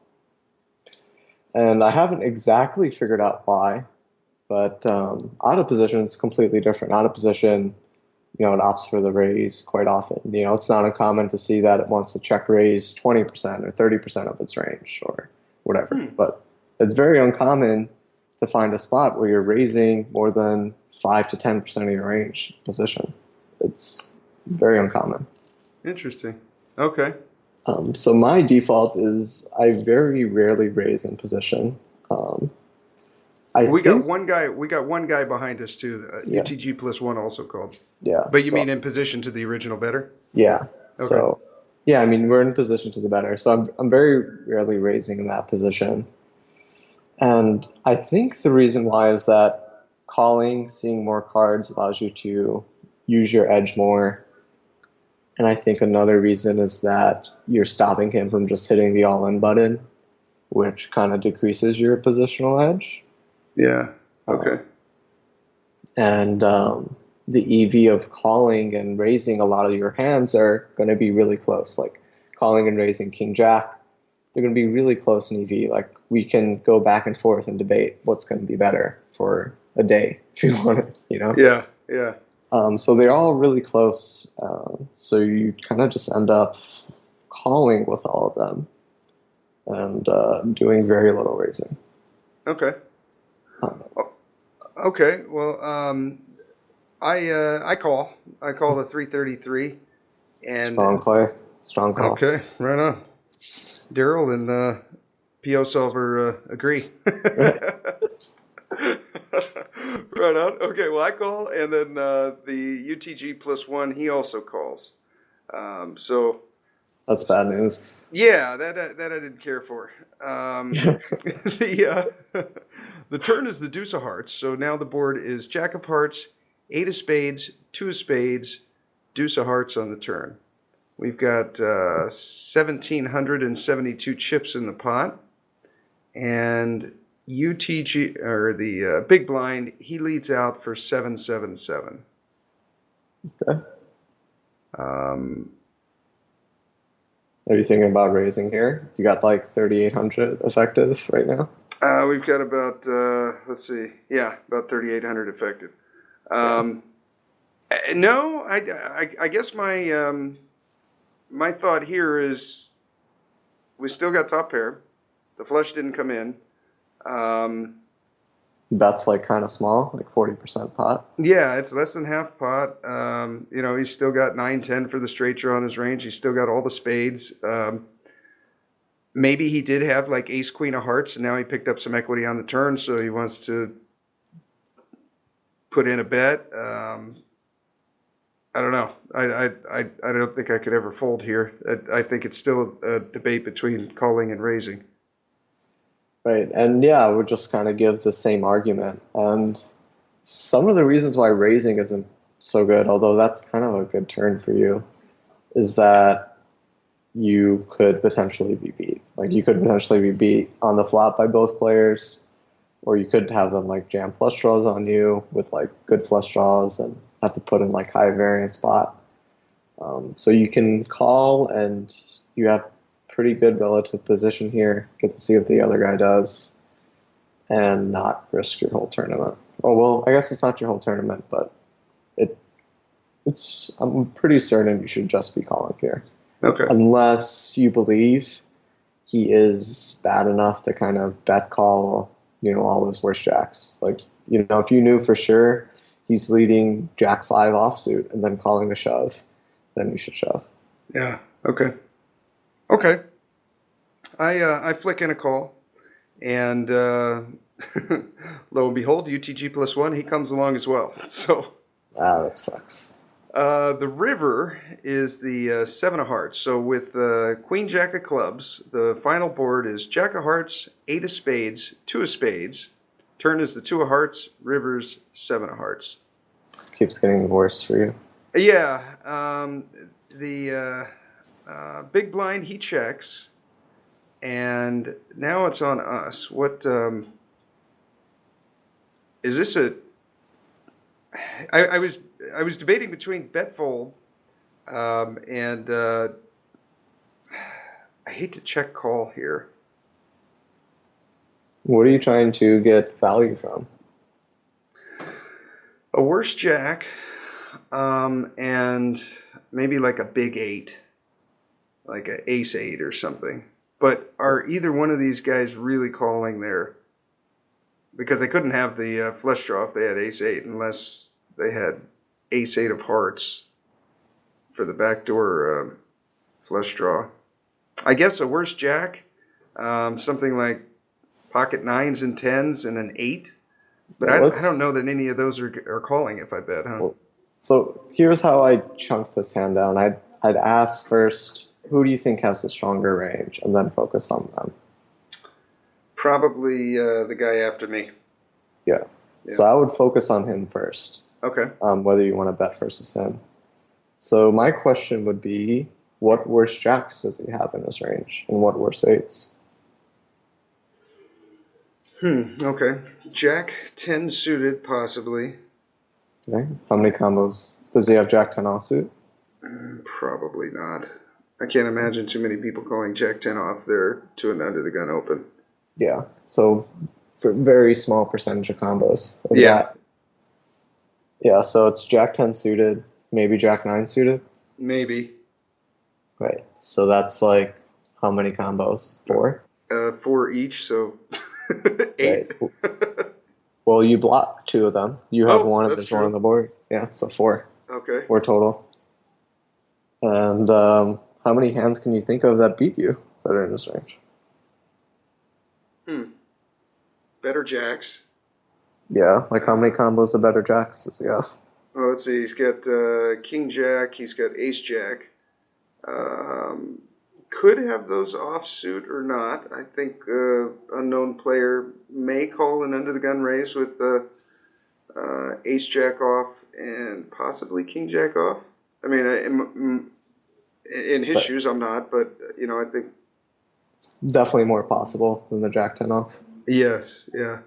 And I haven't exactly figured out why, but out of position it's completely different. Out of position, it opts for the raise quite often. It's not uncommon to see that it wants to check raise 20% or 30% of its range or whatever. But it's very uncommon to find a spot where you're raising more than 5 to 10% of your range position. It's very uncommon. Interesting. Okay. So my default is I very rarely raise in position. We got one guy. We got one guy behind us too. UTG plus one also called. Yeah. But you mean in position to the original better? Yeah. Okay. So, yeah, I mean, we're in position to the better. So I'm very rarely raising in that position. And I think the reason why is that calling, seeing more cards allows you to use your edge more. And I think another reason is that you're stopping him from just hitting the all-in button, which kind of decreases your positional edge. Yeah. Okay. And the EV of calling and raising a lot of your hands are going to be really close. Like calling and raising King Jack, they're going to be really close in EV. Like we can go back and forth and debate what's going to be better for a day if you want it, you know? Yeah, yeah. So they're all really close. So you kind of just end up calling with all of them and doing very little raising. Okay. Okay. Well, I call the 333 and strong play, strong call. Okay, right on. Daryl and PO Solver agree. Right on. Okay, well I call, and then the UTG plus one, he also calls. So that's bad news. Yeah, that I didn't care for. The turn is the deuce of hearts. So now the board is jack of hearts, 8 of spades, 2 of spades, deuce of hearts on the turn. We've got 1,772 chips in the pot, and UTG, or the big blind, he leads out for 777. Okay. Are you thinking about raising here? You got like 3,800 effective right now? We've got about, let's see, about 3,800 effective. No, I guess my my thought here is we still got top pair. The flush didn't come in. That's like kind of small, like 40% pot. Yeah, it's less than half pot. He's still got 9-10 for the straight draw on his range. He's still got all the spades. Maybe he did have like ace queen of hearts, and now he picked up some equity on the turn, so he wants to put in a bet. I don't know. I don't think I could ever fold here. I think it's still a debate between calling and raising. Right, and yeah, I would just kind of give the same argument. And some of the reasons why raising isn't so good, although that's kind of a good turn for you, is that you could potentially be beat. Like you could potentially be beat on the flop by both players, or you could have them like jam flush draws on you with like good flush draws and have to put in like high variance spot. So you can call, and you have pretty good relative position here. Get to see what the other guy does and not risk your whole tournament. Oh, well, I guess it's not your whole tournament, but I'm pretty certain you should just be calling here. Okay. Unless you believe he is bad enough to kind of bet call, all those worst jacks. Like, if you knew for sure he's leading jack 5 offsuit and then calling a shove, then you should shove. Yeah. Okay. Okay. I flick in a call, and lo and behold, UTG plus one, he comes along as well. So that sucks. The river is the 7 of hearts. So with Queen Jack of clubs, the final board is Jack of hearts, 8 of spades, 2 of spades. Turn is the 2 of hearts, rivers 7 of hearts. Keeps getting worse for you. Yeah. The big blind, he checks. And now it's on us. What is this I was debating between bet fold and I hate to check call here. What are you trying to get value from? A worse jack, and maybe like a big 8, like an ace 8 or something. But are either one of these guys really calling there? Because they couldn't have the flush draw if they had ace 8 unless they had ace 8 of hearts for the backdoor flush draw. I guess a worse jack, something like pocket 9s and 10s and an 8 But Yeah, I don't know that any of those are calling if I bet, huh? well, so here's how I chunk this hand down. I'd ask first, who do you think has the stronger range, and then focus on them. Probably the guy after me. Yeah. So I would focus on him first. Okay. Whether you want to bet versus him. So my question would be, what worse jacks does he have in his range, and what worse eights? Okay. Jack 10 suited, possibly. Okay. How many combos? Does he have Jack 10 offsuit? Probably not. I can't imagine too many people calling Jack 10 off there to and under the gun open. Yeah. So for very small percentage of combos. Yeah. Yeah, so it's Jack 10 suited, maybe Jack 9 suited. Maybe. Right. So that's like how many combos? 4? 4 each, so 8. Right. Well, you block 2 of them. You have one and there's true. one on the board. Yeah, so 4. Okay. 4 total. And how many hands can you think of that beat you that are in this range? Better jacks. Yeah, like how many combos of better jacks does he have? Well, let's see. He's got King Jack. He's got Ace Jack. Could have those offsuit or not. I think unknown player may call an under the gun raise with Ace Jack off and possibly King Jack off. I mean, in his shoes, I'm not, but I think definitely more possible than the Jack 10 off. Yes. Yeah.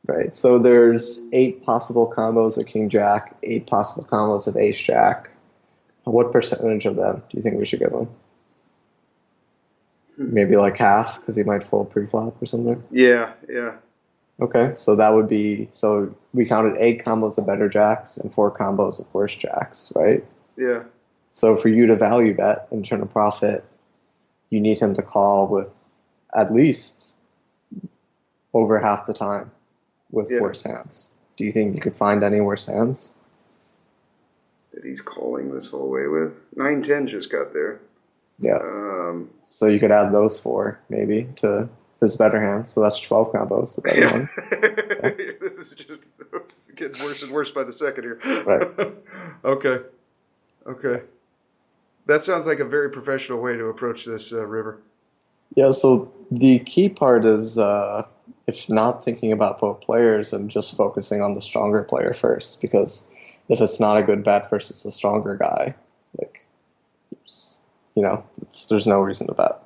Right. So there's 8 possible combos of King Jack, 8 possible combos of Ace Jack. What percentage of them do you think we should give him? Maybe like half, because he might fold pre-flop or something. Yeah. Yeah. Okay, so that would be, so we counted 8 combos of better jacks and 4 combos of worse jacks, right? Yeah. So for you to value bet and turn a profit, you need him to call with at least over half the time with worse hands. Do you think you could find any worse hands that he's calling this whole way with? 9-10 just got there. Yeah. So you could add those 4 maybe to his better hands. So that's 12 combos. The better one. Yeah. This is just getting worse and worse by the second here. Right. Okay. That sounds like a very professional way to approach this, River. Yeah, so the key part is if not thinking about both players and just focusing on the stronger player first, because if it's not a good bet versus the stronger guy, like, there's no reason to bet.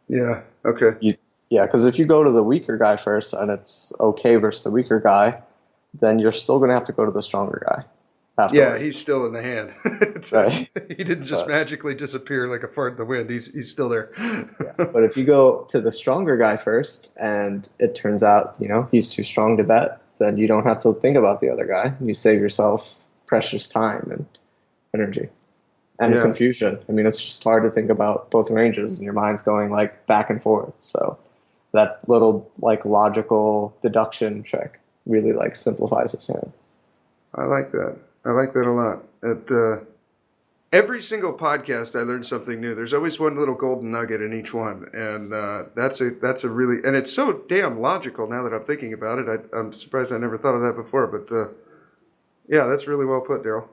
Yeah, okay. Because if you go to the weaker guy first and it's okay versus the weaker guy, then you're still going to have to go to the stronger guy afterwards. Yeah, he's still in the hand. Right. He didn't just magically disappear like a fart in the wind. He's still there. Yeah. But if you go to the stronger guy first and it turns out, he's too strong to bet, then you don't have to think about the other guy. You save yourself precious time and energy and confusion. I mean, it's just hard to think about both ranges and your mind's going like back and forth. So that little like logical deduction trick really like simplifies his hand. I like that a lot. At every single podcast, I learned something new. There's always one little golden nugget in each one, and that's a really, and it's so damn logical now that I'm thinking about it. I'm surprised I never thought of that before, but that's really well put, Daryl.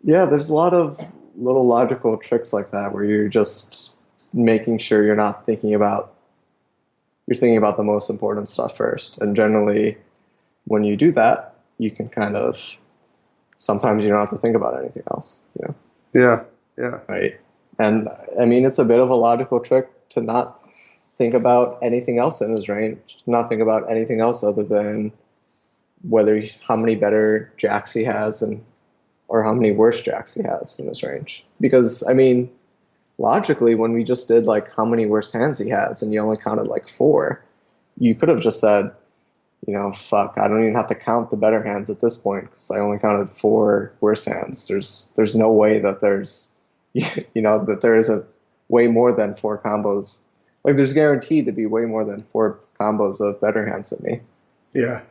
Yeah, there's a lot of little logical tricks like that where you're just making sure you're thinking about the most important stuff first, and generally, when you do that, you can kind of. Sometimes you don't have to think about anything else, Yeah. Right. And I mean, it's a bit of a logical trick to not think about anything else in his range, not think about anything else other than how many better jacks he has or how many worse jacks he has in his range. Because, I mean, logically, when we just did like how many worse hands he has and you only counted like 4, you could have just said, fuck, I don't even have to count the better hands at this point because I only counted 4 worse hands. There's no way that there's, that there isn't way more than 4 combos. Like, there's guaranteed to be way more than 4 combos of better hands than me. Yeah.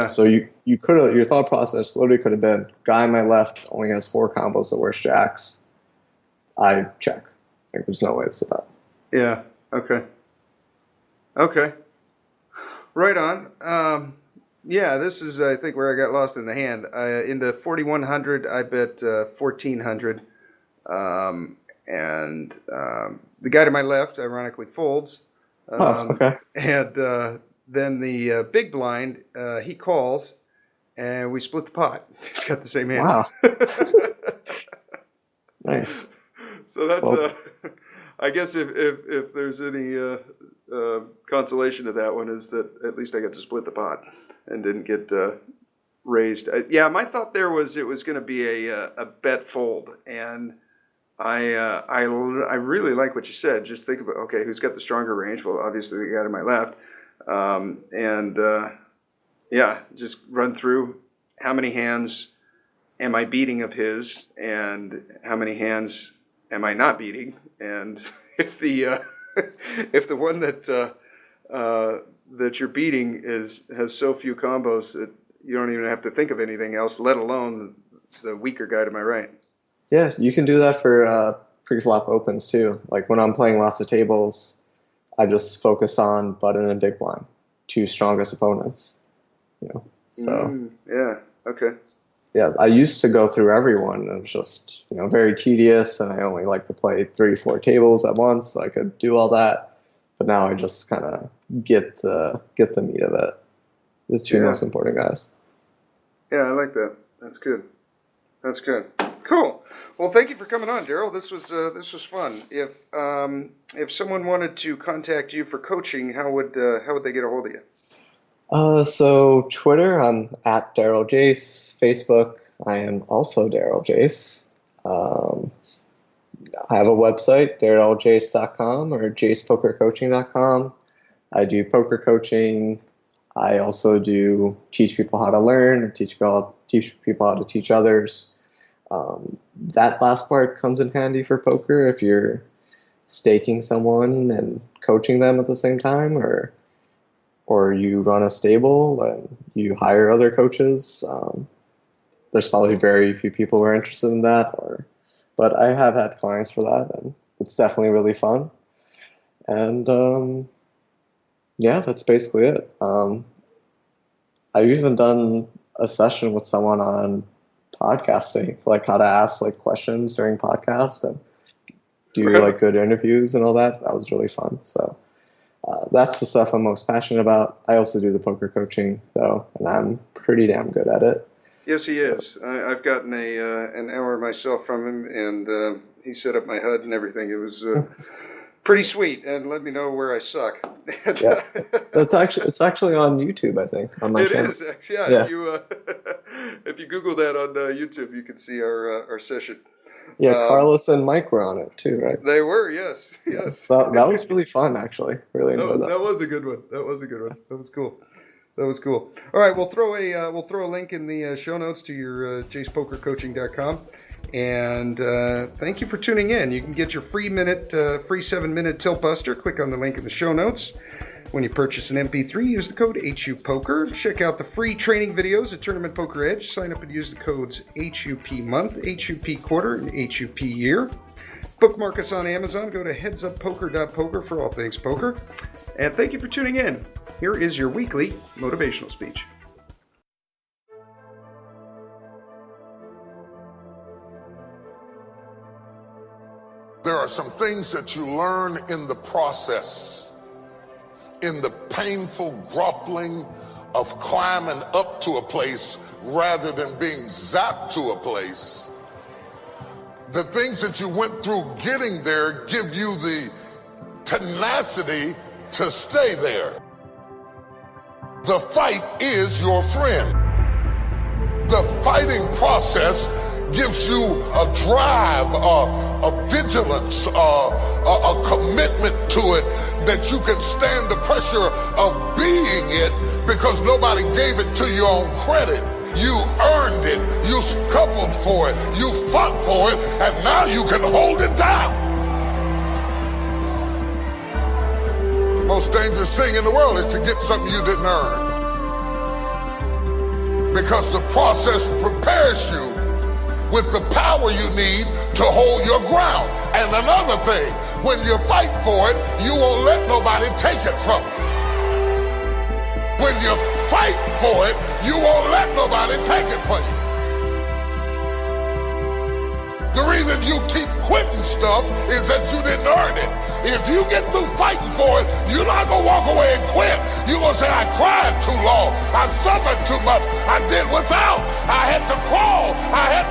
So you could have, your thought process literally could have been, guy on my left only has 4 combos of worse jacks. I check. Like, there's no way it's that. Yeah. Okay. Right on. Yeah, this is, I think, where I got lost in the hand. Into 4,100, I bet 1,400. The guy to my left, ironically, folds. Okay. And then the big blind, he calls, and we split the pot. He's got the same hand. Wow. Nice. So that's, I guess if there's any consolation to that one, is that at least I got to split the pot and didn't get raised. Yeah, my thought there was it was going to be a bet fold, and I really like what you said. Just think about, okay, who's got the stronger range? Well, obviously the guy to my left, yeah, just run through how many hands am I beating of his, and how many hands am I not beating, and if the if the one that you're beating has so few combos that you don't even have to think of anything else, let alone the weaker guy to my right. Yeah, you can do that for pre-flop opens too. Like when I'm playing lots of tables, I just focus on button and big blind, two strongest opponents. So yeah, okay. Yeah, I used to go through everyone. It was just very tedious, and I only like to play 3-4 tables at once, so I could do all that. But now I just kind of get the meat of it. The two most important guys. Yeah, I like that. That's good. That's good. Cool. Well, thank you for coming on, Daryl. This was fun. If someone wanted to contact you for coaching, how would they get a hold of you? So Twitter, I'm at Daryl Jace. Facebook, I am also Daryl Jace. I have a website, daryljace.com or jacepokercoaching.com. I do poker coaching. I also do teach people how to learn, teach people how to teach others. That last part comes in handy for poker if you're staking someone and coaching them at the same time, or you run a stable and you hire other coaches. There's probably very few people who are interested in that, but I have had clients for that, and it's definitely really fun. And yeah, that's basically it. I've even done a session with someone on podcasting, like how to ask questions during podcasts and do good interviews and all that. That was really fun. So that's the stuff I'm most passionate about. I also do the poker coaching though, and I'm pretty damn good at it. Yes, he is. I've gotten an hour myself from him, and he set up my HUD and everything. It was pretty sweet, and let me know where I suck. Yeah, it's actually on YouTube, I think. On my channel. It is actually. Yeah. If you Google that on YouTube, you can see our session. Yeah, Carlos and Mike were on it too, right? They were, yes. That was really fun, actually. Really enjoyed that. That was a good one. That was cool. All right, we'll throw a link in the show notes to your jacepokercoaching.com. And thank you for tuning in. You can get your free 7-minute tilt buster. Click on the link in the show notes. When you purchase an MP3, use the code HUPOKER. Check out the free training videos at Tournament Poker Edge. Sign up and use the codes HUP month, HUP quarter, and HUP year. Bookmark us on Amazon. Go to headsuppoker.poker for all things poker. And thank you for tuning in. Here is your weekly motivational speech. There are some things that you learn in the process, in the painful grappling of climbing up to a place rather than being zapped to a place. The things that you went through getting there give you the tenacity to stay there. The fight is your friend. The fighting process gives you a drive, a vigilance, a commitment to it that you can stand the pressure of being it because nobody gave it to you on credit. You earned it, you scuffled for it, you fought for it, and now you can hold it down. The most dangerous thing in the world is to get something you didn't earn. Because the process prepares you with the power you need to hold your ground. And another thing, when you fight for it, you won't let nobody take it from you. When you fight for it, you won't let nobody take it from you. The reason you keep quitting stuff is that you didn't earn it. If you get through fighting for it, you're not going to walk away and quit. You're going to say, I cried too long. I suffered too much. I did without. I had to crawl. I had